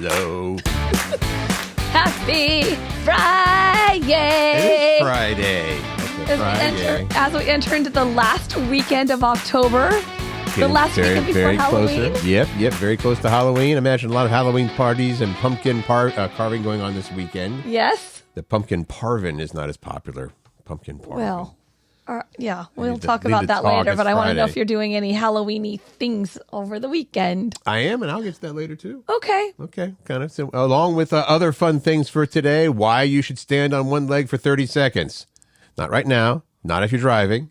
Hello. Happy Friday! It is Friday. Okay, Friday. As we enter into the last weekend of October, the last weekend before very Halloween. Closer. Yep, very close to Halloween. Imagine a lot of Halloween parties and pumpkin carving going on this weekend. Yes. The pumpkin parvin is not as popular. Pumpkin parvin. Well, we'll talk about that later, but I want to know if you're doing any Halloween-y things over the weekend. I am, and I'll get to that later, too. Okay. Kind of. So, along with other fun things for today, why you should stand on one leg for 30 seconds. Not right now. Not if you're driving.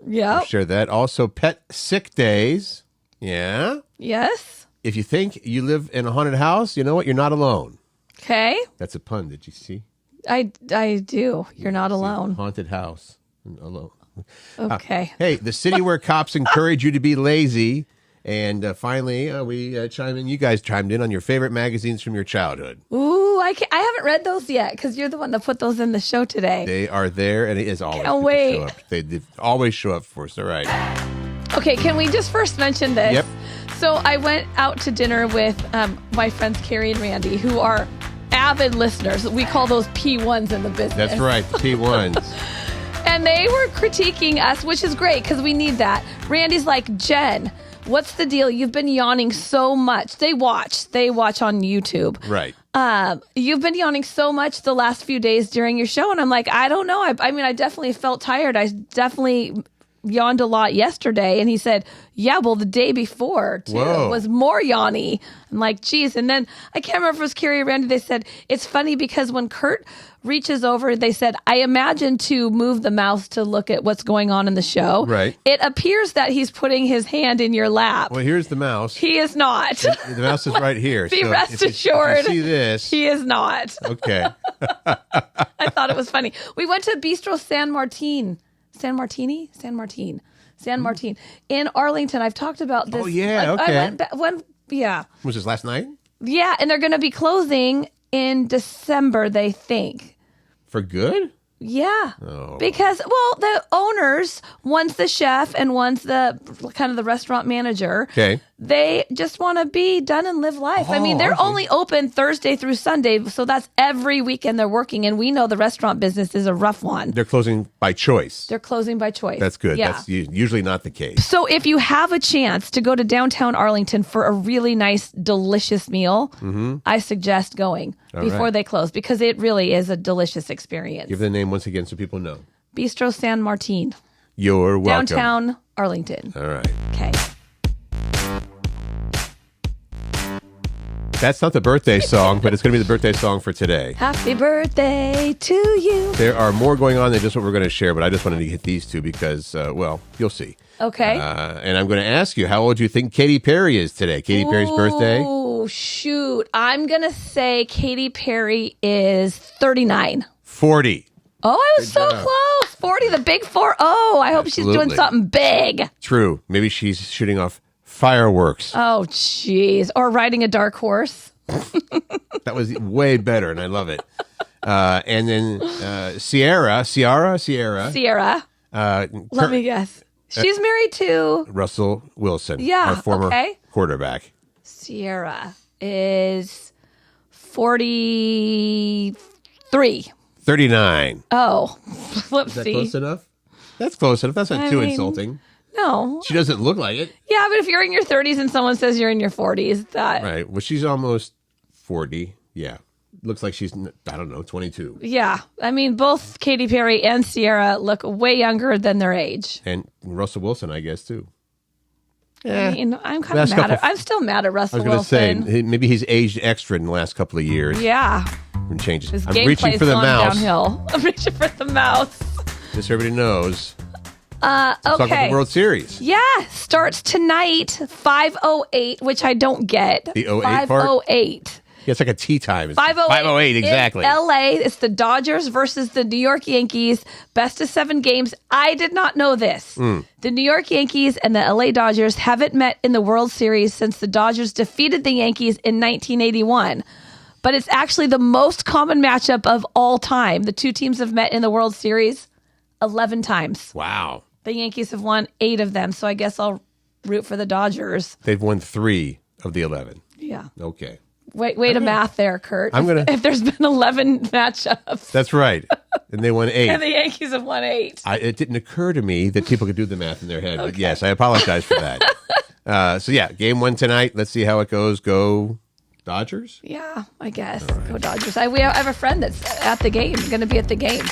Yeah. I'll share that. Also, pet sick days. Yeah. Yes. If you think you live in a haunted house, you know what? You're not alone. Okay. That's a pun. Did you see? I do. You're not alone. Haunted house. Alone. Okay. Hey, the city where cops encourage you to be lazy. And finally, we chime in. You guys chimed in on your favorite magazines from your childhood. Ooh, I haven't read those yet because you're the one that put those in the show today. They are there, and it is always. Can't wait. Show up. They always show up for us. All right. Okay, can we just first mention this? Yep. So I went out to dinner with my friends Carrie and Randy, who are avid listeners. We call those P1s in the business. That's right, the P1s. And they were critiquing us, which is great because we need that. Randy's like, Jen, what's the deal? You've been yawning so much. They watch on YouTube. Right. You've been yawning so much the last few days during your show. And I'm like, I don't know. I mean, I definitely felt tired. I definitely yawned a lot yesterday. And he said, yeah, well, the day before too was more yawny. I'm like, geez. And then I can't remember if it was Carrie or Randy. They said, it's funny because when Curt reaches over, they said, I imagine to move the mouse to look at what's going on in the show. Right. It appears that he's putting his hand in your lap. Well, here's the mouse. He is not. The mouse is right here. Be so rest if you assured. see this. He is not. Okay. I thought it was funny. We went to Bistro San Martin in Arlington. I've talked about this. Oh, yeah, okay. Was this last night? Yeah, and they're going to be closing in December, they think. For good? Yeah. Oh. Because, well, the owners, one's the chef and one's the kind of the restaurant manager. Okay. They just want to be done and live life. I mean, they're only open Thursday through Sunday, so that's every weekend they're working. And we know the restaurant business is a rough one. They're closing by choice. They're closing by choice. That's good. Yeah. That's usually not the case. So if you have a chance to go to downtown Arlington for a really nice, delicious meal, I suggest going before they close because it really is a delicious experience. Give the name once again so people know. Bistro San Martin. You're welcome. Downtown Arlington. All right. Okay. That's not the birthday song, but it's going to be the birthday song for today. Happy birthday to you. There are more going on than just what we're going to share, but I just wanted to hit these two because, well, you'll see. Okay. And I'm going to ask you, how old do you think Katy Perry is today? Katy Perry's birthday? Oh, shoot. I'm going to say Katy Perry is 39. 40. Oh, I was so close. 40, the big 40. I hope she's doing something big. True. Maybe she's shooting off fireworks. Oh, jeez. Or riding a dark horse. That was way better, and I love it. And then Sierra. Let me guess. She's married to Russell Wilson. Yeah, our former quarterback. Sierra is 43. 39. Oh, whoopsie. Is that close enough? That's close enough. That's not too insulting. No. She doesn't look like it. Yeah, but if you're in your 30s and someone says you're in your 40s, that... Right. Well, she's almost 40. Yeah. Looks like she's, I don't know, 22. Yeah. I mean, both Katy Perry and Sierra look way younger than their age. And Russell Wilson, I guess, too. I mean, I'm kind of mad I'm still mad at Russell Wilson. I was going to say, maybe he's aged extra in the last couple of years. Yeah. And changes. His I'm reaching for the mouse. Downhill. I'm reaching for the mouse. Just so everybody knows. Okay. Talk about the World Series. Yeah. Starts tonight, 5:08, which I don't get. The 08 part? 5:08. Yeah, it's like a tea time. 5:08 exactly. In LA, it's the Dodgers versus the New York Yankees. Best of 7 games. I did not know this. The New York Yankees and the LA Dodgers haven't met in the World Series since the Dodgers defeated the Yankees in 1981. But it's actually the most common matchup of all time. The two teams have met in the World Series 11 times. Wow. The Yankees have won 8 of them, so I guess I'll root for the Dodgers. They've won 3 of the 11. Yeah. Okay. Way to math there, Curt. I'm gonna. If there's been 11 matchups. That's right. And they won 8. And the Yankees have won 8. It didn't occur to me that people could do the math in their head. But yes, I apologize for that. So yeah, game 1 tonight. Let's see how it goes. Go Dodgers? Yeah, I guess. Right. Go Dodgers. I have a friend that's at the game, going to be at the game.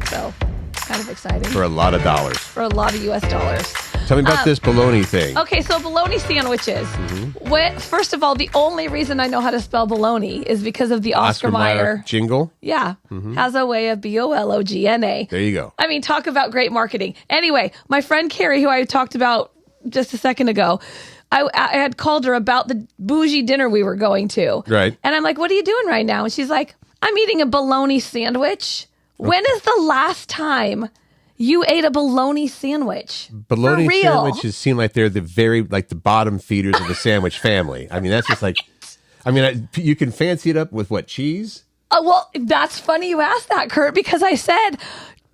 So kind of exciting. For a lot of dollars. For a lot of U.S. dollars. Tell me about this bologna thing. Okay, so bologna sandwiches. First of all, the only reason I know how to spell bologna is because of the Oscar Mayer jingle. Yeah, has a way of bologna. There you go. I mean, talk about great marketing. Anyway, my friend Carrie, who I talked about just a second ago, I had called her about the bougie dinner we were going to. Right. And I'm like, what are you doing right now? And she's like, I'm eating a bologna sandwich. Okay. When is the last time you ate a bologna sandwich? Bologna sandwiches seem like they're the bottom feeders of the sandwich family. I mean, that's just like, you can fancy it up with what, cheese? Well, that's funny you asked that, Curt, because I said,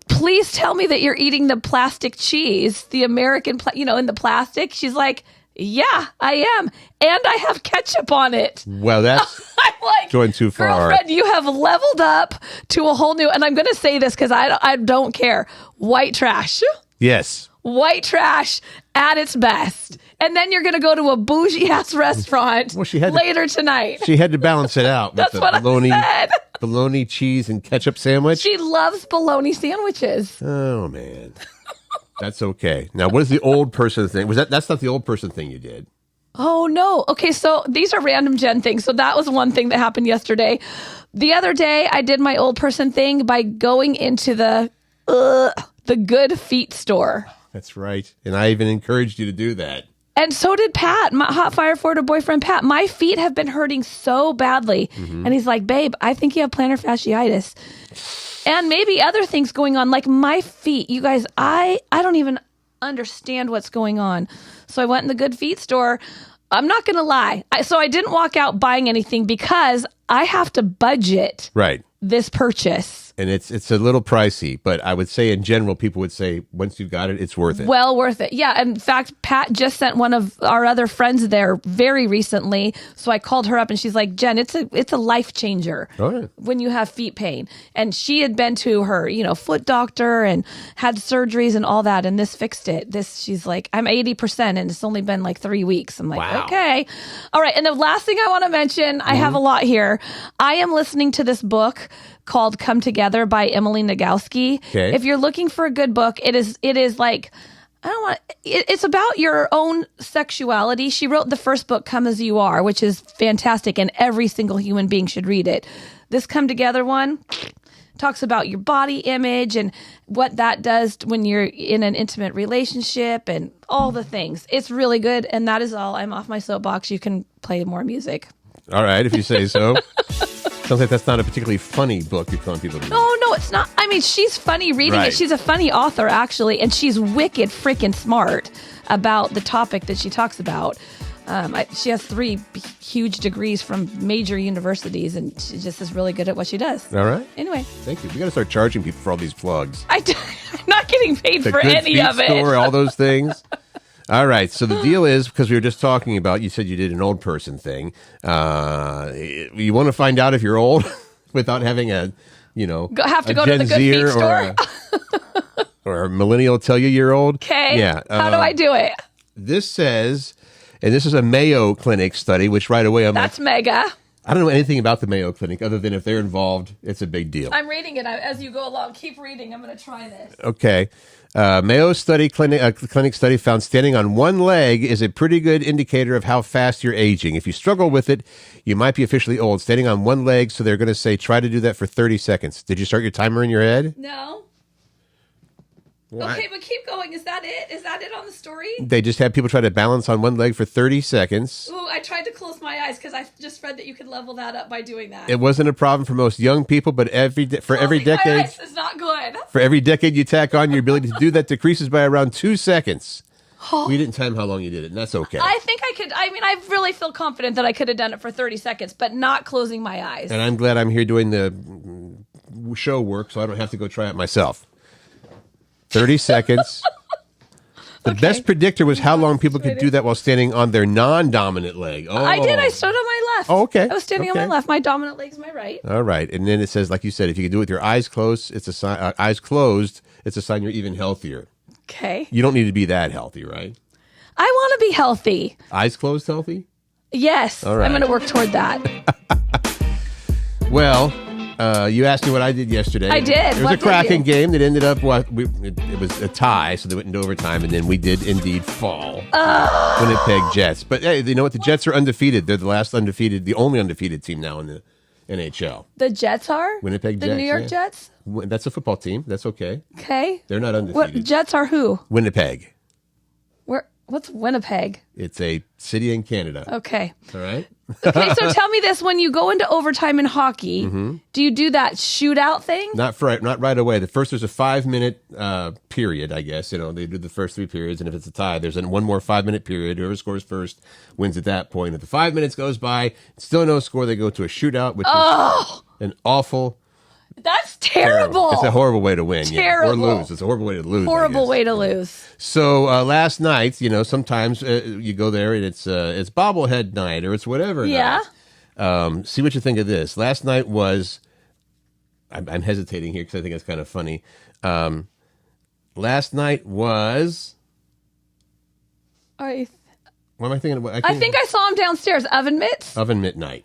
please tell me that you're eating the plastic cheese, the American, in the plastic. She's like, yeah, I am. And I have ketchup on it. Well, that's I'm like, going too far. Girlfriend, you have leveled up to a whole new, and I'm going to say this because I don't care. White trash. Yes. White trash at its best. And then you're going to go to a bougie-ass restaurant later tonight. She had to balance it out. That's with what I said. Bologna, cheese, and ketchup sandwich. She loves bologna sandwiches. Oh, man. That's okay. Now, what is the old person thing? That's not the old person thing you did. Oh, no. Okay, so these are random Jen things. So that was one thing that happened yesterday. The other day, I did my old person thing by going into the Good Feet store. That's right. And I even encouraged you to do that. And so did Pat, my hot fire Florida boyfriend, Pat. My feet have been hurting so badly. And he's like, babe, I think you have plantar fasciitis. And maybe other things going on, like my feet. You guys, I don't even understand what's going on. So I went in the Good Feet store. I'm not going to lie. So I didn't walk out buying anything because I have to budget this purchase. And it's a little pricey, but I would say in general, people would say once you've got it, it's worth it. Well worth it. Yeah. In fact, Pat just sent one of our other friends there very recently. So I called her up and she's like, Jen, it's a life changer when you have feet pain. And she had been to her, foot doctor and had surgeries and all that. And this fixed it. She's like, I'm 80% and it's only been like 3 weeks. I'm like, wow. Okay. All right. And the last thing I want to mention, I have a lot here. I am listening to this book called Come Together by Emily Nagoski. Okay. If you're looking for a good book, it is like, it's about your own sexuality. She wrote the first book, Come As You Are, which is fantastic, and every single human being should read it. This Come Together one talks about your body image and what that does when you're in an intimate relationship and all the things. It's really good, and that is all. I'm off my soapbox. You can play more music. All right, if you say so. Sounds like that's not a particularly funny book you're telling people to read. No, it's not. I mean, she's funny reading it. She's a funny author, actually, and she's wicked freaking smart about the topic that she talks about. She has 3 huge degrees from major universities, and she just is really good at what she does. All right. Anyway. Thank you. We got to start charging people for all these plugs. I'm not getting paid for any of it. Store, all those things. All right. So the deal is, because we were just talking about, you said you did an old person thing. You want to find out if you're old without having have to go to the Good Feet store or a millennial tell you you're old. Okay. Yeah. How do I do it? This says, and this is a Mayo Clinic study, which right away That's mega. I don't know anything about the Mayo Clinic other than if they're involved, it's a big deal. I'm reading it as you go along. Keep reading. I'm going to try this. Okay. Mayo clinic study found standing on one leg is a pretty good indicator of how fast you're aging. If you struggle with it, you might be officially old. Standing on one leg, so they're going to say try to do that for 30 seconds. Did you start your timer in your head? No. Okay, but keep going. Is that it? Is that it on the story? They just have people try to balance on one leg for 30 seconds. Ooh, I tried to close my eyes because I just read that you could level that up by doing that. It wasn't a problem for most young people, but every decade, it's not good. For every decade you tack on, your ability to do that decreases by around 2 seconds. Oh. We didn't time how long you did it, and that's okay. I think I could. I mean, I really feel confident that I could have done it for 30 seconds, but not closing my eyes. And I'm glad I'm here doing the show work, so I don't have to go try it myself. 30 seconds. The best predictor was how long people could do that while standing on their non-dominant leg. Oh, I did. I stood on my left. Oh, okay. I was standing on my left. My dominant leg's my right. All right. And then it says, like you said, if you can do it with your eyes closed, it's a sign. Eyes closed, it's a sign you're even healthier. Okay. You don't need to be that healthy, right? I want to be healthy. Eyes closed, healthy? Yes. All right. I'm going to work toward that. Well, you asked me what I did yesterday. I did. It was a Kraken game that ended up, it was a tie, so they went into overtime, and then we did indeed fall. Winnipeg Jets. But hey, you know what? The Jets are undefeated. They're the only undefeated team now in the NHL. The Jets are? Winnipeg Jets. The New York Jets? That's a football team. That's okay. Okay. They're not undefeated. What Jets are who? Winnipeg. What's Winnipeg? It's a city in Canada. Okay. All right. Okay, so tell me this. When you go into overtime in hockey, do you do that shootout thing? Not right away. There's a 5-minute period, I guess. You know, they do the first 3 periods, and if it's a tie, there's one more 5-minute period. Whoever scores first wins at that point. If the 5 minutes goes by, still no score, they go to a shootout, which is an awful... That's terrible. It's a horrible way to win. Terrible. Yeah. Or lose. It's a horrible way to lose. Horrible way to lose. So last night, you know, sometimes you go there and it's bobblehead night or it's whatever. Yeah. Night. See what you think of this. Last night was, I'm hesitating here because I think it's kind of funny. Last night was, what am I thinking? I think I saw him downstairs. Oven mitts? Oven mitt night.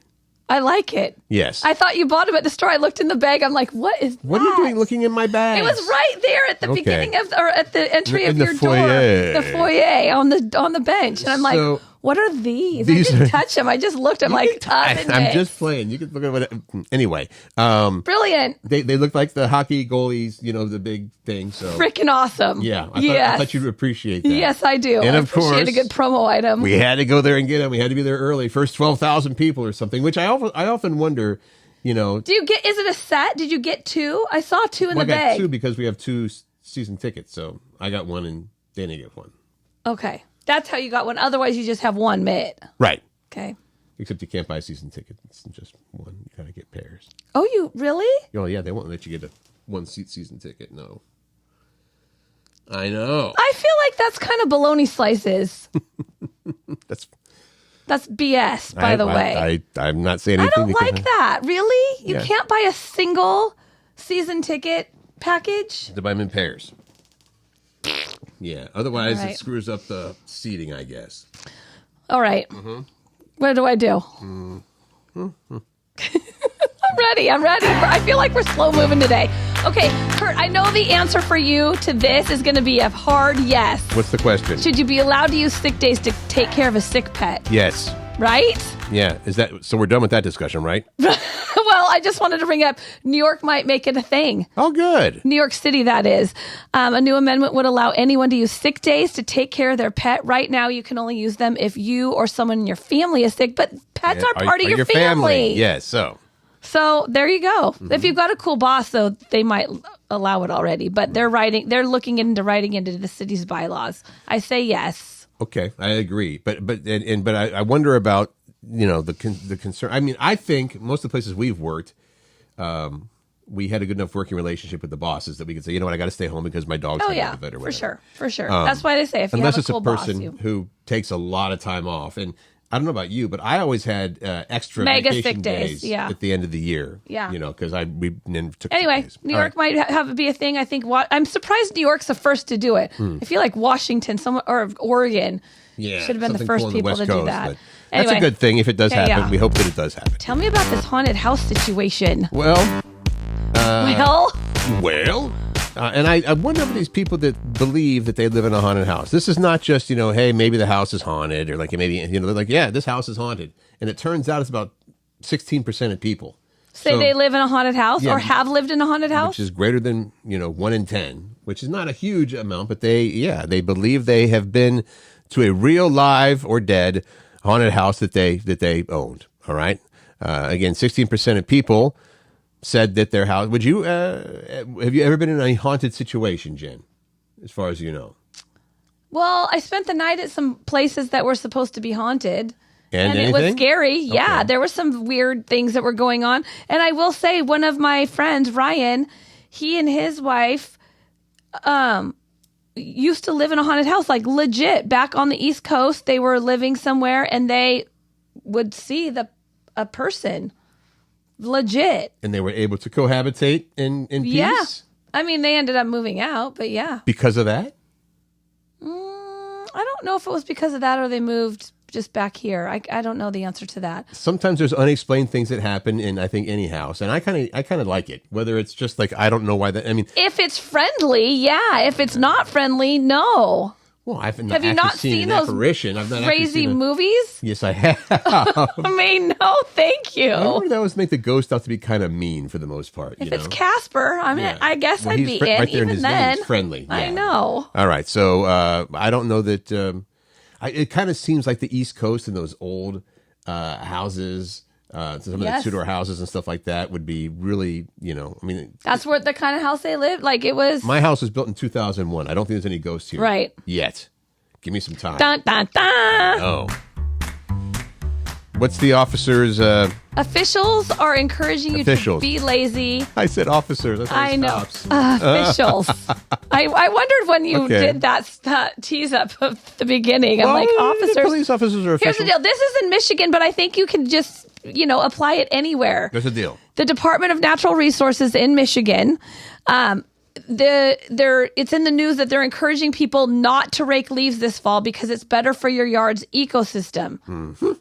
I like it. Yes. I thought you bought them at the store. I looked in the bag. I'm like, what is that? What are you doing looking in my bag? It was right there at the beginning of, or at the entry of your door. The foyer on the bench. And I'm like, what are these? I didn't touch them. I just looked. I'm like, I'm just playing. You can look at what. Anyway, brilliant. They look like the hockey goalies. You know, the big thing. So freaking awesome. Yeah, I thought you'd appreciate that. Yes, I do. And of course, a good promo item. We had to go there and get them. We had to be there early. First 12,000 people or something. Which I often wonder. You know, do you get? Is it a set? Did you get 2? I saw 2 in the bag. I got 2 because we have 2 season tickets. So I got 1 and Dana get 1. Okay. That's how you got 1. Otherwise, you just have 1 mitt. Right. Okay. Except you can't buy season tickets. It's just 1. You got to get pairs. Oh, you really? Oh, yeah. They won't let you get a 1-seat season ticket. No. I know. I feel like that's kind of bologna slices. That's BS, by the way. I'm not saying anything. I don't like that. Really? You can't buy a single season ticket package? To buy them in pairs. Yeah. Otherwise, it screws up the seating, I guess. All right. What do I do? I'm ready. I feel like we're slow moving today. Okay, Curt, I know the answer for you to this is going to be a hard yes. What's the question? Should you be allowed to use sick days to take care of a sick pet? Yes. Right? Yeah. So we're done with that discussion, right? Well, I just wanted to bring up New York might make it a thing. Oh, good. New York City, that is. A new amendment would allow anyone to use sick days to take care of their pet. Right now, you can only use them if you or someone in your family is sick, but pets are part of your family. Yes, So there you go. If you've got a cool boss, though, they might allow it already. But they're looking into writing into the city's bylaws. I say yes. Okay, I agree. But I wonder about the concern. I mean, I think most of the places we've worked, we had a good enough working relationship with the bosses that we could say, you know what, I got to stay home because my dog's having a fit or whatever. For sure. That's why they say if you have a cool boss, unless it's a person who takes a lot of time off and. I don't know about you, but I always had extra vacation days at the end of the year. Yeah, because we then took. Anyway, New York might be a thing. I think. I'm surprised New York's the first to do it. I feel like Washington, or Oregon, should have been the first people to do that. Anyway, that's a good thing if it does happen. Yeah. We hope that it does happen. Tell me about this haunted house situation. Well. Well. And I wonder about these people that believe that they live in a haunted house. This is not just, hey, maybe the house is haunted, or like maybe, they're like, yeah, this house is haunted. And it turns out it's about 16% of people. Say they live in a haunted house or have lived in a haunted house? Which is greater than, 1 in 10, which is not a huge amount, but they believe they have been to a real live or dead haunted house that they owned. All right. Again, 16% of people said that their house. Would you have you ever been in a haunted situation, Jen? As far as you know. Well, I spent the night at some places that were supposed to be haunted, and it was scary. Okay. Yeah, there were some weird things that were going on, and I will say, one of my friends, Ryan, he and his wife, used to live in a haunted house, like legit. Back on the East Coast, they were living somewhere and they would see a person. Legit. And they were able to cohabitate in peace? Yeah. I mean, they ended up moving out, but yeah. Because of that? I don't know if it was because of that or they moved just back here. I don't know the answer to that. Sometimes there's unexplained things that happen in, I think, any house. And I kind of like it. Whether it's just like, I don't know why that, I mean. If it's friendly, yeah. If it's not friendly, no. Well, have you not seen those crazy movies? Yes, I have. I mean, no, thank you. I wonder if that always make the ghost out to be kind of mean for the most part. If it's Casper, I mean, I guess I'd be in. Right there in even his then. name, he's friendly. Yeah. I know. All right, so I don't know that. It kind of seems like the East Coast and those old houses, some of the two-door houses and stuff like that would be really, I mean. That's where the kind of house they lived. Like it was. My house was built in 2001. I don't think there's any ghosts here. Right. Yet. Give me some time. Dun, dun, dun. Oh. What's the officers? Officials are encouraging you to be lazy. I said officers. I know. Officials. I wondered when you did that tease up at the beginning. I'm like, officers. Police officers are officials. Here's the deal. This is in Michigan, but I think you can just, apply it anywhere. There's a deal. The Department of Natural Resources in Michigan, it's in the news that they're encouraging people not to rake leaves this fall because it's better for your yard's ecosystem. Mm-hmm.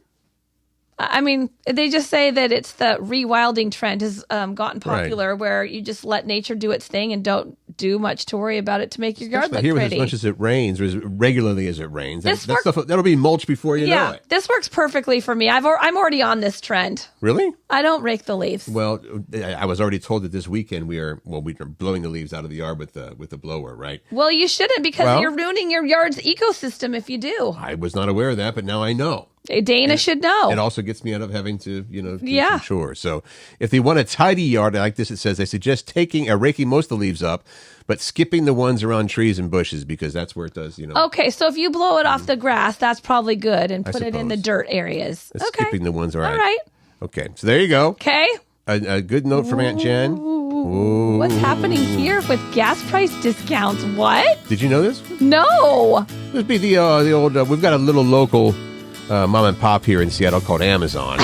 I mean, they just say that it's the rewilding trend has gotten popular, where you just let nature do its thing and don't do much to worry about it to make your yard look here pretty. As much as it rains, or as regularly as it rains, that'll be mulch before you know it. This works perfectly for me. I'm already on this trend. Really? I don't rake the leaves. Well, I was already told that this weekend we are blowing the leaves out of the yard with the blower, right? Well, you shouldn't because you're ruining your yard's ecosystem if you do. I was not aware of that, but now I know. Dana should know. It also gets me out of having to, do some chores. So if they want a tidy yard like this, it says they suggest raking most of the leaves up, but skipping the ones around trees and bushes because that's where it does, Okay, so if you blow it off the grass, that's probably good, and put it in the dirt areas. Skipping the ones, all right. All right. Okay, so there you go. Okay. A good note from Aunt Jen. Ooh. What's happening here with gas price discounts? What? Did you know this? No. This would be the old, we've got a little local mom and pop here in Seattle called Amazon.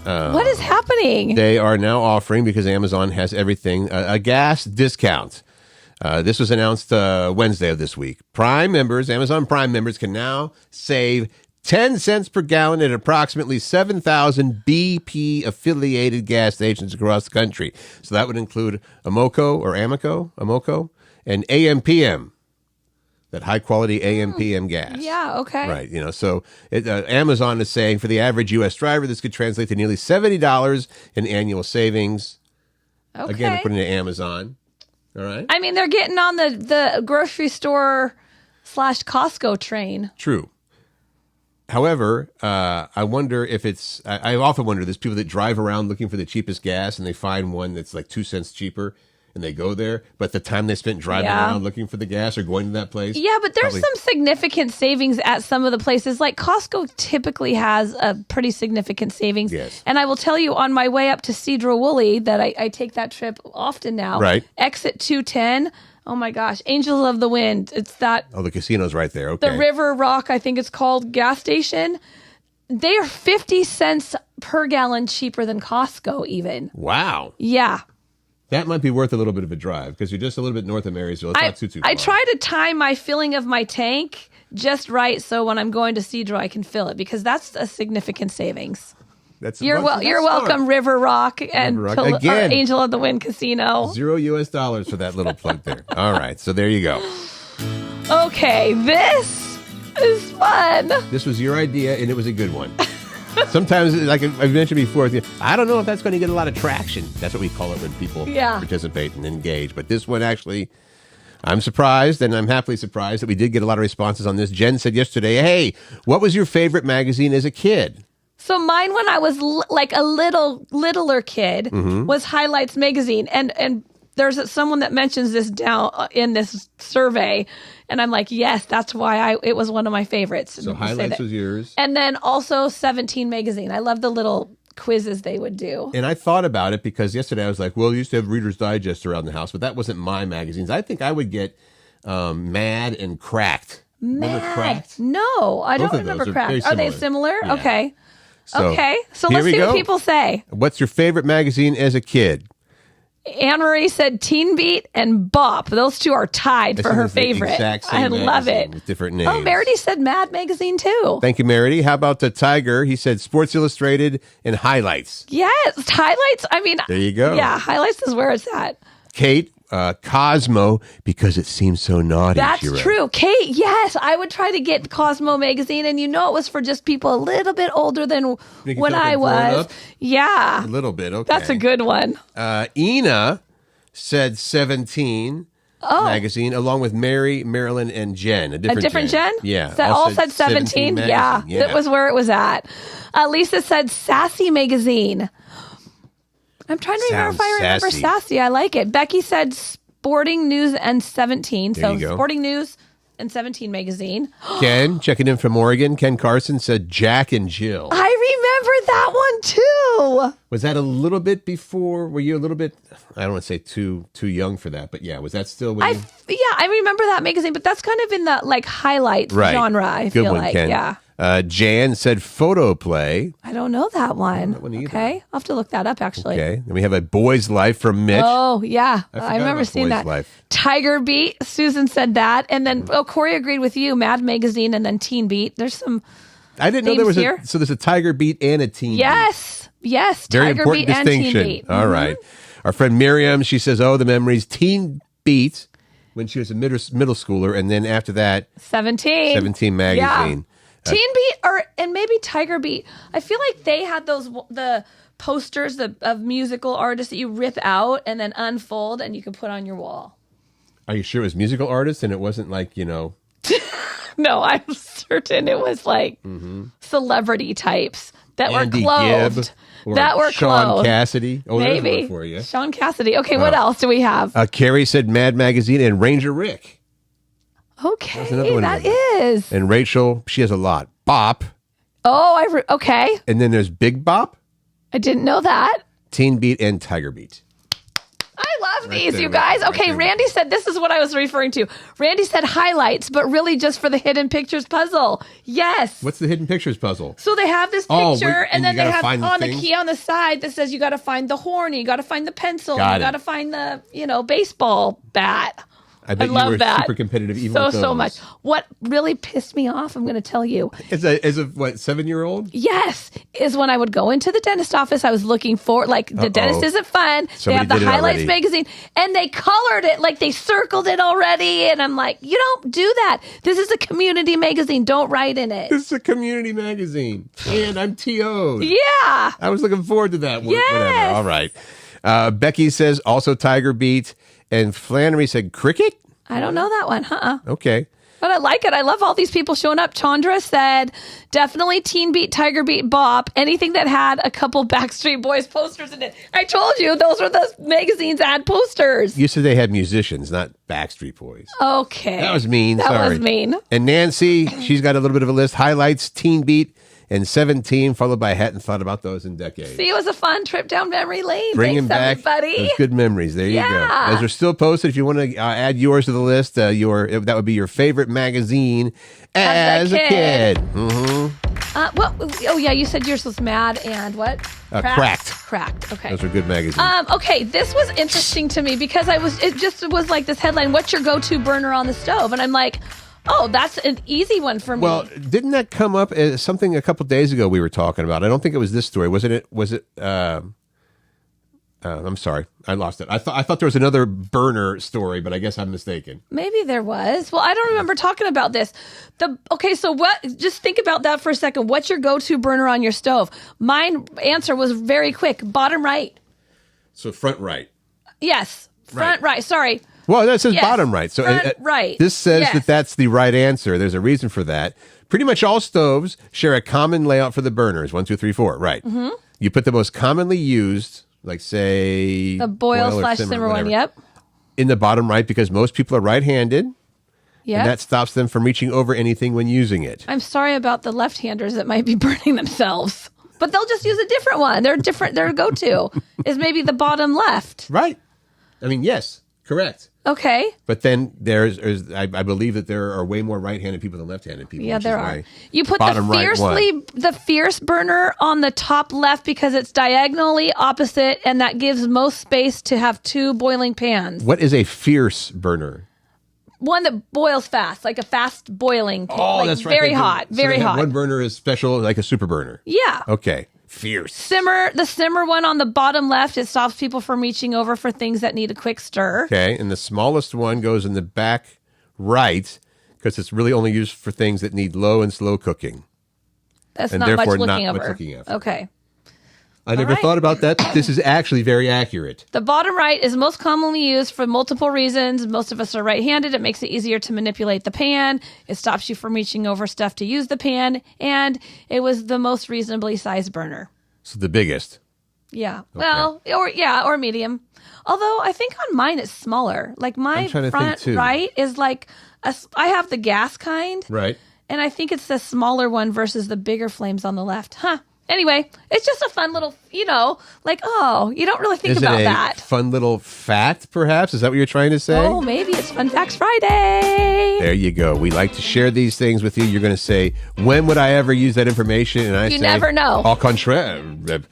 What is happening? They are now offering, because Amazon has everything, a gas discount. This was announced Wednesday of this week. Amazon Prime members can now save 10 cents per gallon at approximately 7,000 BP-affiliated gas stations across the country. So that would include Amoco, and AMPM. That high-quality AMPM gas. Yeah, okay. Right, so Amazon is saying for the average U.S. driver, this could translate to nearly $70 in annual savings. Okay. Again, putting it to Amazon. All right? I mean, they're getting on the grocery store / Costco train. True. However, I wonder if I often wonder, there's people that drive around looking for the cheapest gas and they find one that's like 2 cents cheaper. And they go there, but the time they spent driving around looking for the gas or going to that place. Yeah, but there's some significant savings at some of the places. Like Costco typically has a pretty significant savings. Yes. And I will tell you, on my way up to Cedro Woolley, that I take that trip often now. Right. Exit 210. Oh my gosh. Angels of the Wind. It's that. Oh, the casino's right there. Okay. The River Rock, I think it's called, gas station. They are 50 cents per gallon cheaper than Costco even. Wow. Yeah. That might be worth a little bit of a drive because you're just a little bit north of Marysville. It's not too far. I try to time my filling of my tank just right so when I'm going to Cedro, I can fill it because that's a significant savings. You're welcome, River Rock and Angel of the Wind Casino. $0 for that little plug there. All right, so there you go. Okay, this is fun. This was your idea, and it was a good one. Sometimes, like I've mentioned before, I don't know if that's going to get a lot of traction. That's what we call it when people participate and engage. But this one actually, I'm surprised, and I'm happily surprised that we did get a lot of responses on this. Jen said yesterday, hey, what was your favorite magazine as a kid? So mine, when I was like a littler kid, was Highlights magazine. And there's someone that mentions this down in this survey. And I'm like, yes, that's why it was one of my favorites. So Highlights was yours. And then also 17 magazine. I love the little quizzes they would do. And I thought about it because yesterday I was like, well, we used to have Reader's Digest around the house, but that wasn't my magazines. I think I would get Mad and Cracked. Remember Mad. Cracked? No, I don't remember Cracked. Are they similar? Yeah. Okay. So, okay. So let's see what people say. What's your favorite magazine as a kid? Anne-Marie said Teen Beat and Bop. Those two are tied for her favorite. I love it. With different names. Oh, Meredy said Mad Magazine too. Thank you, Meredy. How about the Tiger? He said Sports Illustrated and Highlights. Yes, Highlights. I mean, there you go. Yeah, Highlights is where it's at. Kate, Cosmo, because it seems so naughty. That's true. Kate, yes, I would try to get Cosmo magazine, and it was for just people a little bit older than when I was. Yeah. A little bit, okay. That's a good one. Ina said 17 magazine, along with Mary, Marilyn, and Jen. A different Jen? Yeah. All said 17? Yeah. That was where it was at. Lisa said Sassy magazine. I'm trying to remember if I remember Sassy. I like it. Becky said Sporting News and 17. So Sporting News and 17 magazine. Ken, checking in from Oregon. Ken Carson said Jack and Jill. I remember that one too. Was that a little bit before? Were you a little bit, I don't want to say too young for that, but yeah, was that still when I remember that magazine, but that's kind of in the highlights genre, I feel like. Ken. Yeah. Jan said Photo Play. I don't know that one. Okay. I'll have to look that up, actually. Okay. Then we have A Boy's Life from Mitch. Oh, yeah. I remember seeing that. Life. Tiger Beat. Susan said that. And then, Corey agreed with you. Mad Magazine and then Teen Beat. There's some I didn't know there was so there's a Tiger Beat and a Teen Beat. Yes. Very Tiger important Beat distinction. And Teen Beat. All right. Our friend Miriam, she says, the memories. Teen Beat when she was a middle schooler. And then after that, 17 magazine. Yeah. Teen Beat and maybe Tiger Beat. I feel like they had the posters of musical artists that you rip out and then unfold and you can put on your wall. Are you sure it was musical artists and it wasn't No, I'm certain it was celebrity types that Andy were clothed. Gibb that were Sean clothed. Cassidy. Oh, maybe there's one for you. Sean Cassidy. Okay, what else do we have? Carrie said Mad Magazine and Ranger Rick. Okay, that is. And Rachel, she has a lot. Bop. Oh, okay. And then there's Big Bop. I didn't know that. Teen Beat and Tiger Beat. I love these, you guys. Okay, Randy said, this is what I was referring to. Randy said highlights, but really just for the hidden pictures puzzle. Yes. What's the hidden pictures puzzle? So they have this picture, and then they have on the key on the side that says you got to find the horn, you got to find the pencil, you got to find the, baseball bat. I bet love you were that. super competitive even with those. So much. What really pissed me off, I'm going to tell you. As a 7-year-old? Yes. Is when I would go into the dentist office, I was looking for, the dentist isn't fun. Somebody they have the highlights magazine, and they colored it, they circled it already. And I'm like, you don't do that. This is a community magazine. Don't write in it. This is a community magazine. And I'm TO'd. Yeah. I was looking forward to that. Yes. Whatever. All right. Becky says also Tiger Beat. And Flannery said Cricket? I don't know that one. Okay. But I like it. I love all these people showing up. Chandra said, definitely Teen Beat, Tiger Beat, Bop. Anything that had a couple Backstreet Boys posters in it. I told you, those were the magazines that had posters. You said they had musicians, not Backstreet Boys. Okay. That was mean. That was mean. And Nancy, she's got a little bit of a list. Highlights, Teen Beat, and 17, followed by Hadn't Thought About Those in Decades. See, it was a fun trip down memory lane. Bringing back everybody. Those good memories. There you go. Those are still posted. If you want to add yours to the list, that would be your favorite magazine as a kid. Mm-hmm. You said yours was Mad and what? Cracked. Cracked. Okay. Those are good magazines. Okay, this was interesting to me because it just was like this headline, what's your go-to burner on the stove? And I'm like, oh, that's an easy one for me. Well, didn't that come up as something a couple days ago we were talking about? I don't think it was this story. Was it? I'm sorry. I lost it. I thought there was another burner story, but I guess I'm mistaken. Maybe there was. Well, I don't remember talking about this. So what? Just think about that for a second. What's your go-to burner on your stove? Mine answer was very quick. Bottom right. So front right. Yes. Front right. Sorry. Well, that says bottom right. So right. This says that that's the right answer. There's a reason for that. Pretty much all stoves share a common layout for the burners. 1, 2, 3, 4. Right. Mm-hmm. You put the most commonly used, like say the boil/simmer one. Yep. In the bottom right because most people are right-handed. Yeah. And that stops them from reaching over anything when using it. I'm sorry about the left-handers that might be burning themselves, but they'll just use a different one. They're different. Their go-to is maybe the bottom left. Right. I mean, yes. Correct. Okay. But then I believe that there are way more right-handed people than left-handed people. Yeah, there are. My You put the fierce burner on the top left because it's diagonally opposite, and that gives most space to have two boiling pans. What is a fierce burner? One that boils fast, like a fast boiling pan. Oh, like that's right. Very hot, very hot. One burner is special, like a super burner. Yeah. Okay. Fierce. The simmer one on the bottom left, it stops people from reaching over for things that need a quick stir. Okay, and the smallest one goes in the back right because it's really only used for things that need low and slow cooking. That's and not much therefore looking not over. much looking after. Okay. I never thought about that. This is actually very accurate. The bottom right is most commonly used for multiple reasons. Most of us are right-handed. It makes it easier to manipulate the pan. It stops you from reaching over stuff to use the pan. And it was the most reasonably sized burner. So the biggest. Yeah. Okay. Well, or medium. Although I think on mine it's smaller. Like my front right is like, I have the gas kind. Right. And I think it's the smaller one versus the bigger flames on the left. Huh. Anyway, it's just a fun little, you don't really think about that. Fun little fact, perhaps? Is that what you're trying to say? Oh, maybe it's Fun Facts Friday. There you go. We like to share these things with you. You're going to say, when would I ever use that information? And I say, you never know. Au contraire.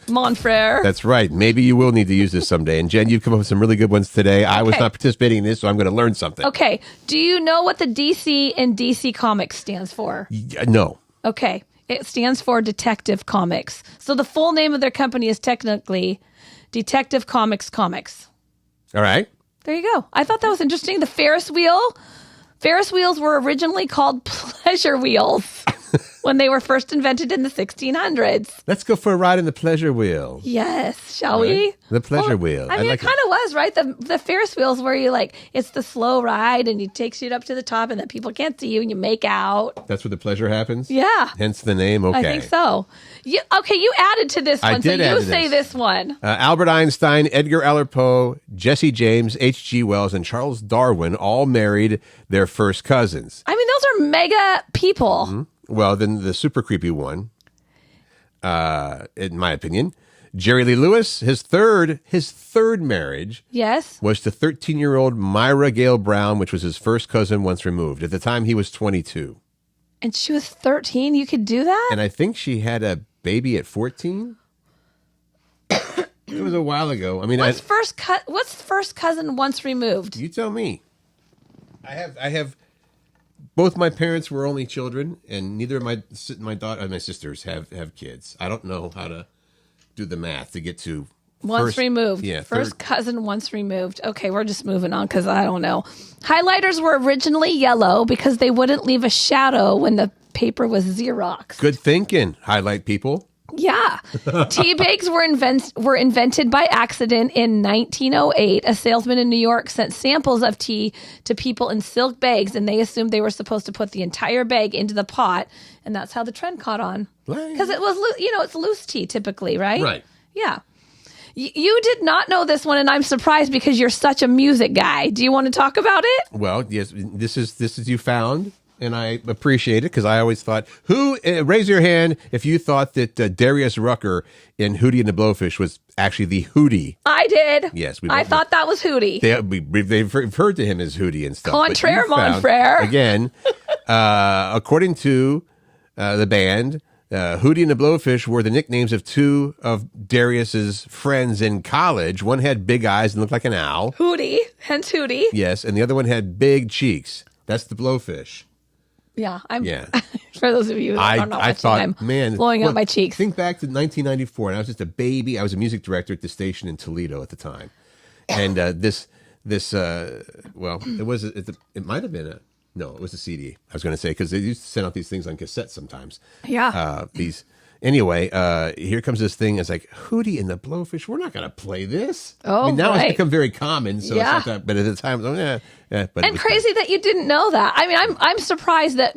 Mon frere. That's right. Maybe you will need to use this someday. And Jen, you've come up with some really good ones today. I was not participating in this, so I'm going to learn something. Okay. Do you know what the DC in DC Comics stands for? No. Okay. It stands for Detective Comics. So the full name of their company is technically Detective Comics Comics. All right. There you go. I thought that was interesting. The Ferris wheels were originally called pleasure wheels when they were first invented in the 1600s. Let's go for a ride in the pleasure wheel. Yes. Shall we? The pleasure wheel. I mean, it kind of was, right? The Ferris wheels where you it's the slow ride and it takes you up to the top and then people can't see you and you make out. That's where the pleasure happens? Yeah. Hence the name. Okay. I think so. You added to this one. So you say this one. Albert Einstein, Edgar Allan Poe, Jesse James, H.G. Wells, and Charles Darwin all married their first cousins. I mean, those are mega people. Mm-hmm. Well, then the super creepy one, in my opinion, Jerry Lee Lewis, his third marriage, was to 13-year-old Myra Gale Brown, which was his first cousin once removed. At the time, he was 22. And she was 13? You could do that? And I think she had a baby at 14? It was a while ago. I mean, what's first cousin once removed? You tell me. I have both my parents were only children, and neither of my sisters have kids. I don't know how to do the math to get to once removed. Yeah, first cousin once removed. Okay, we're just moving on because I don't know. Highlighters were originally yellow because they wouldn't leave a shadow when the paper was Xerox. Good thinking, highlight people. Yeah. Tea bags were invented by accident in 1908. A salesman in New York sent samples of tea to people in silk bags, and they assumed they were supposed to put the entire bag into the pot, and that's how the trend caught on. Because it was, it's loose tea typically, right? Right. Yeah. You did not know this one, and I'm surprised because you're such a music guy. Do you want to talk about it? Well, yes, this is you found. And I appreciate it because I always thought, raise your hand if you thought that Darius Rucker in Hootie and the Blowfish was actually the Hootie. I did. Yes. I thought that was Hootie. They've referred to him as Hootie and stuff. Contraire, mon frere. Again, according to the band, Hootie and the Blowfish were the nicknames of two of Darius's friends in college. One had big eyes and looked like an owl. Hootie, hence Hootie. Yes, and the other one had big cheeks. That's the Blowfish. Yeah, for those of you that are not watching, I'm blowing out my cheeks. Think back to 1994, and I was just a baby. I was a music director at the station in Toledo at the time, and it might have been it was a CD. I was going to say because they used to send out these things on cassette sometimes. Yeah. Anyway, here comes this thing. It's like Hootie and the Blowfish. We're not going to play this. Oh, I mean, now it's become very common. So yeah. It's not that, but at the time, But and crazy that you didn't know that. I mean, I'm surprised that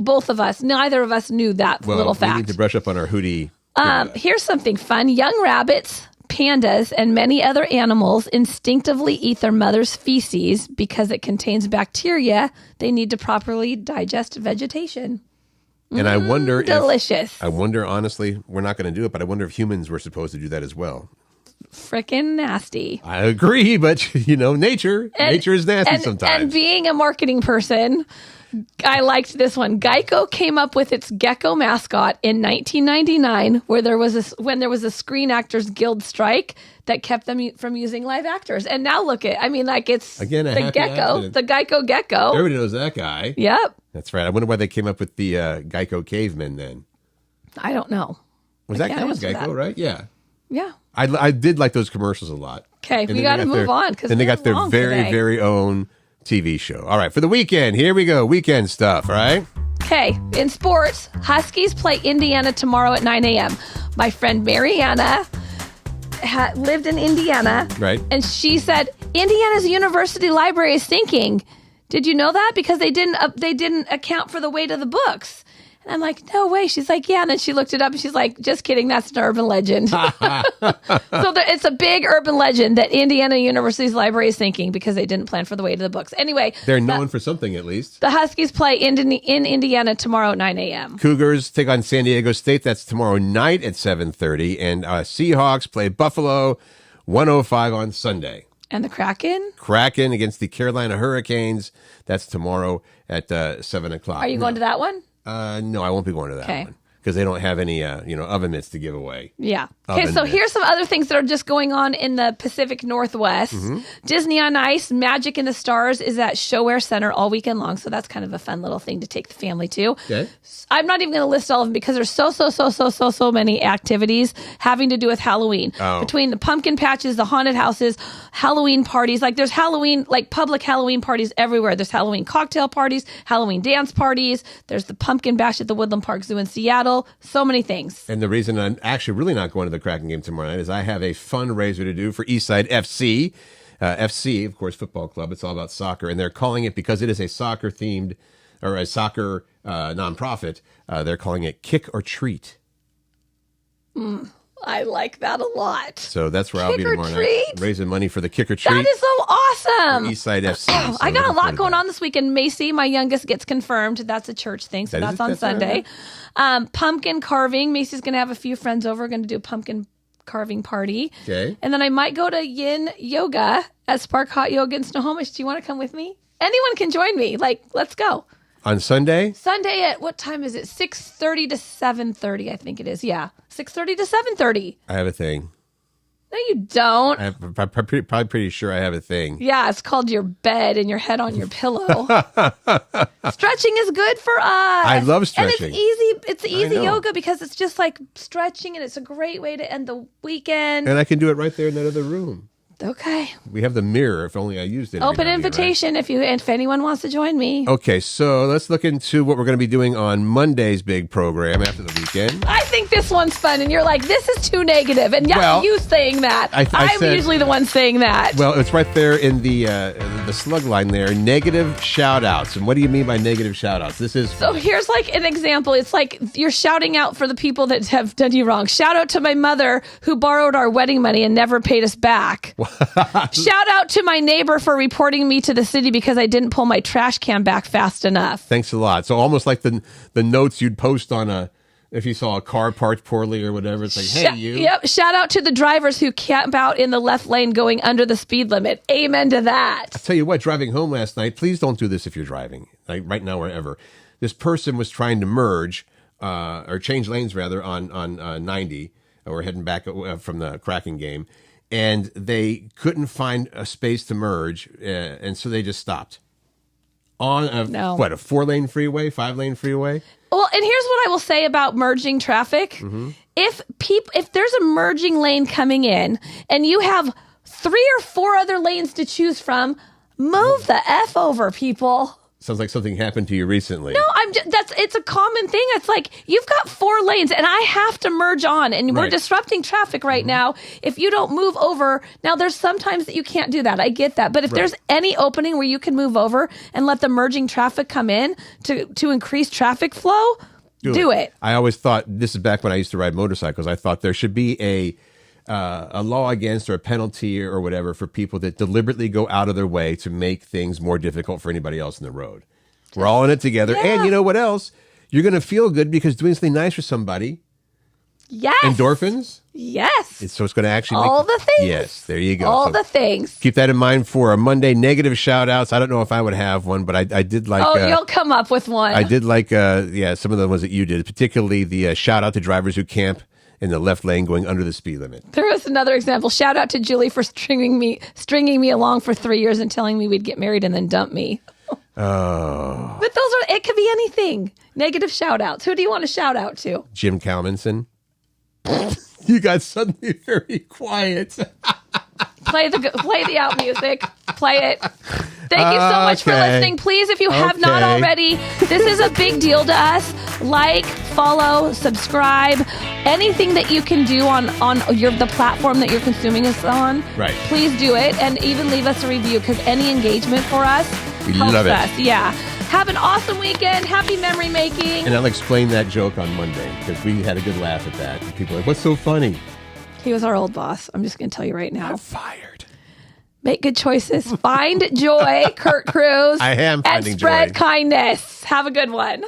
neither of us knew that little fact. We need to brush up on our Hootie. Here's something fun. Young rabbits, pandas, and many other animals instinctively eat their mother's feces because it contains bacteria they need to properly digest vegetation. And I wonder delicious. I wonder, honestly, we're not going to do it, but I wonder if humans were supposed to do that as well. freaking nasty. I agree, but nature is nasty sometimes. And being a marketing person, I liked this one. Geico came up with its gecko mascot in 1999, when there was a Screen Actors Guild strike that kept them from using live actors. And now look it's again the gecko, accident. The Geico gecko. Everybody knows that guy. Yep, that's right. I wonder why they came up with the Geico caveman then. I don't know. That was Geico, right? Yeah. Yeah. I did like those commercials a lot. Okay, we got to move on because they got their very own TV show. All right, for the weekend, here we go. Weekend stuff, all right? Okay, in sports, Huskies play Indiana tomorrow at 9 a.m. My friend Mariana lived in Indiana. Right. And she said, Indiana's university library is sinking. Did you know that? Because they didn't account for the weight of the books. And I'm like, no way. She's like, yeah. And then she looked it up and she's like, just kidding. That's an urban legend. So it's a big urban legend that Indiana University's library is sinking because they didn't plan for the weight of the books. Anyway. They're known for something at least. The Huskies play in Indiana tomorrow at 9 a.m. Cougars take on San Diego State. That's tomorrow night at 7:30. And Seahawks play Buffalo 1:05 on Sunday. And the Kraken? Kraken against the Carolina Hurricanes. That's tomorrow at 7 o'clock. Are you going to that one? No, I won't be going to that one because they don't have any, oven mitts to give away. Yeah. Okay, so here's some other things that are just going on in the Pacific Northwest. Mm-hmm. Disney on Ice, Magic in the Stars is at ShoWare Center all weekend long, so that's kind of a fun little thing to take the family to. Okay. I'm not even going to list all of them because there's so many activities having to do with Halloween. Oh. Between the pumpkin patches, the haunted houses, Halloween parties. Like there's Halloween, like public Halloween parties everywhere. There's Halloween cocktail parties, Halloween dance parties. There's the pumpkin bash at the Woodland Park Zoo in Seattle. So many things. And the reason I'm actually really not going to the Kraken game tomorrow night is I have a fundraiser to do for Eastside FC. FC, of course, football club. It's all about soccer. And they're calling it, because it is a soccer themed or a soccer nonprofit, they're calling it Kick or Treat. I like that a lot. So that's where I'll be tomorrow night, raising money for the Kick or Treat. That is so awesome. Eastside FC. So I got a lot going on this weekend. Macy, my youngest, gets confirmed. That's a church thing, so that's on Sunday. Pumpkin carving. Macy's going to have a few friends over. We're going to do a pumpkin carving party. Okay. And then I might go to Yin Yoga at Spark Hot Yoga in Snohomish. Do you want to come with me? Anyone can join me. Let's go. On Sunday? Sunday at, what time is it? 6:30 to 7:30, I think it is. Yeah. 6:30 to 7:30. I have a thing. No, you don't. I'm probably pretty sure I have a thing. Yeah, it's called your bed and your head on your pillow. Stretching is good for us. I love stretching. And it's easy. It's easy yoga because it's just like stretching, and it's a great way to end the weekend. And I can do it right there in that other room. Okay. We have the mirror. If only I used it. Open invitation right? if anyone wants to join me. Okay, so let's look into what we're going to be doing on Monday's big program after the weekend. I think this one's fun, and you're like, this is too negative. And you saying that. I'm usually the one saying that. Well, it's right there in the slug line there. Negative shout-outs. And what do you mean by negative shout-outs? This is So here's like an example. It's like you're shouting out for the people that have done you wrong. Shout out to my mother who borrowed our wedding money and never paid us back. Shout out to my neighbor for reporting me to the city because I didn't pull my trash can back fast enough. Thanks a lot. So almost like the notes you'd post on if you saw a car parked poorly or whatever. It's like, hey, you. Yep. Shout out to the drivers who camp out in the left lane going under the speed limit. Amen to that. I'll tell you what, driving home last night, please don't do this if you're driving, like right now, wherever. This person was trying to merge or change lanes rather on 90. We're heading back from the Kraken game. And they couldn't find a space to merge, and so they just stopped. On a 4-lane freeway, 5-lane freeway? Well, and here's what I will say about merging traffic. Mm-hmm. If there's a merging lane coming in, and you have 3 or 4 other lanes to choose from, move the F over, people. Sounds like something happened to you recently. No, it's a common thing. It's like you've got 4 lanes and I have to merge on, and we're disrupting traffic right now. If you don't move over, now there's sometimes that you can't do that. I get that. But if there's any opening where you can move over and let the merging traffic come in to increase traffic flow, do it. I always thought, this is back when I used to ride motorcycles, I thought there should be a law against or a penalty or whatever for people that deliberately go out of their way to make things more difficult for anybody else in the road. We're all in it together. Yeah. And you know what else? You're going to feel good because doing something nice for somebody Yes. Endorphins? Yes. So it's going to actually all make the things. Yes, there you go. All the things. Keep that in mind for a Monday negative shout outs. I don't know if I would have one, but I did like. Oh, you'll come up with one. I did like, some of the ones that you did, particularly the shout out to drivers who camp in the left lane going under the speed limit. There was another example. Shout out to Julie for stringing me along for 3 years and telling me we'd get married and then dump me. Oh. But it could be anything. Negative shout outs. Who do you want to shout out to? Jim Calmanson. You got suddenly very quiet. Play the out music. Play it. Thank you so much for listening. Please, if you have not already, this is a big deal to us. Like, follow, subscribe, anything that you can do on the platform that you're consuming us on. Right. Please do it, and even leave us a review, because any engagement for us helps us. Yeah. Have an awesome weekend. Happy memory making. And I'll explain that joke on Monday, because we had a good laugh at that. And people are like, what's so funny? He was our old boss. I'm just going to tell you right now. I'm fired. Make good choices. Find joy, Curt Cruz. I am finding joy. And spread kindness. Have a good one.